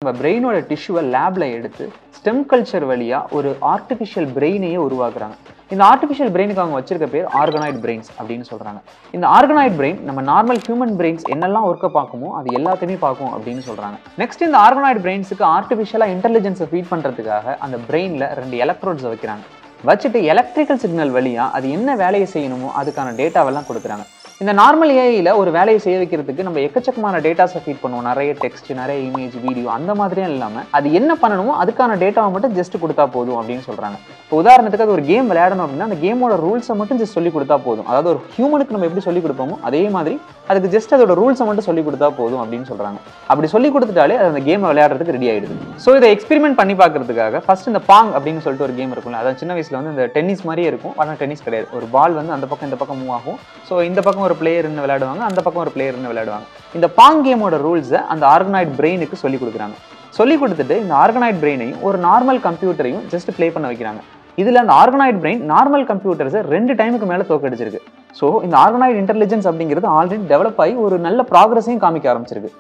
நம்ம பிரெயினோட டிஷ்யூவை லேப்ல எடுத்து ஸ்டெம் கல்ச்சர் வழியா ஒரு ஆர்டிஃபிஷியல் பிரெயினையே உருவாக்குறாங்க. இந்த ஆர்டிஃபிஷியல் பிரெயினுக்கு அவங்க வச்சிருக்க பேர் ஆர்கனாய்டு பிரெயின்ஸ் அப்படின்னு சொல்றாங்க. இந்த ஆர்கனாய்டு பிரெயின் நம்ம நார்மல் ஹியூமன் பிரெயின்ஸ் என்னெல்லாம் ஒர்க்கை பார்க்குமோ அது எல்லாத்தையுமே பார்க்கும் அப்படின்னு சொல்றாங்க. நெக்ஸ்ட் இந்த ஆர்கனாய்டு பிரெயின்ஸுக்கு ஆர்டிஃபிஷியலா இன்டெலிஜென்ஸை ஃபீட் பண்றதுக்காக அந்த பிரெயின்ல 2 எலக்ட்ரோட்ஸ் வைக்கிறாங்க. வச்சுட்டு எலக்ட்ரிக்கல் சிக்னல் வழியா அது என்ன வேலையை செய்யணுமோ அதுக்கான டேட்டாவெல்லாம் கொடுக்குறாங்க. இந்த நார்மல் ஏஐல ஒரு வேலையை செய்ய வைக்கிறதுக்கு நம்ம எக்கச்சக்கமான டேட்டாஸை ஃபீட் பண்ணுவோம். நிறைய டெக்ஸ்ட், நிறைய இமேஜ், வீடியோ அந்த மாதிரியும் இல்லாம அது என்ன பண்ணணுமோ அதுக்கான டேட்டாவை மட்டும் ஜஸ்ட் கொடுத்தா போதும் அப்படின்னு சொல்றாங்க. இப்போ உதாரணத்துக்கு அது ஒரு கேம் விளையாடணும் அப்படின்னா அந்த கேமோட ரூல்ஸை மட்டும் ஜஸ்ட் சொல்லி கொடுத்தா போதும். அதாவது ஒரு ஹியூமனுக்கு நம்ம எப்படி சொல்லி கொடுப்போமோ அதே மாதிரி அதுக்கு ஜஸ்ட் அதோட ரூல்ஸை மட்டும் சொல்லி கொடுத்தா போதும் அப்படின்னு சொல்றாங்க. அப்படி சொல்லி கொடுத்துட்டாலே அது அந்த கேமை விளையாடுறதுக்கு ரெடி ஆயிடுது. ஸோ இதை எக்ஸ்பெரிமெண்ட் பண்ணி பார்க்கறதுக்காக ஃபர்ஸ்ட் இந்த பாங் அப்படின்னு சொல்லிட்டு ஒரு கேம் இருக்கும்ல, அதாவது சின்ன வயசுல வந்து இந்த டென்னிஸ் மாதிரியே இருக்கும். ஆனால் டென்னிஸ் கிடையாது. ஒரு பால் வந்து அந்த பக்கம் இந்த பக்கம் மூவ் ஆகும். ஸோ இந்த பக்கம் ஒரு பிளேயர் விளையாடுவாங்க, அந்த பக்கம் ஒரு பிளேயர் விளையாடுவாங்க. இந்த பாங் கேமோட ரூல்ஸை அந்த ஆர்கனாய்டு பிரெயினுக்கு சொல்லி கொடுக்குறாங்க. சொல்லி கொடுத்துட்டு இந்த ஆர்கனாய்டு பிரெயினையும் ஒரு நார்மல் கம்ப்யூட்டரையும் ஜஸ்ட் பிளே பண்ண வைக்கிறாங்க. இதுல அந்த ஆர்கனாய்டு பிரெயின் நார்மல் கம்ப்யூட்டர்ஸை 2 டைமுக்கு மேல தோக்கடிச்சிருக்கு. ஸோ இந்த ஆர்கனாய்டு இன்டெலிஜென்ஸ் அப்படிங்கிறது ஆல்ரெடி டெவலப் ஆகி ஒரு நல்ல ப்ராக்ரஸையும் காமிக்க ஆரம்பிச்சிருக்கு.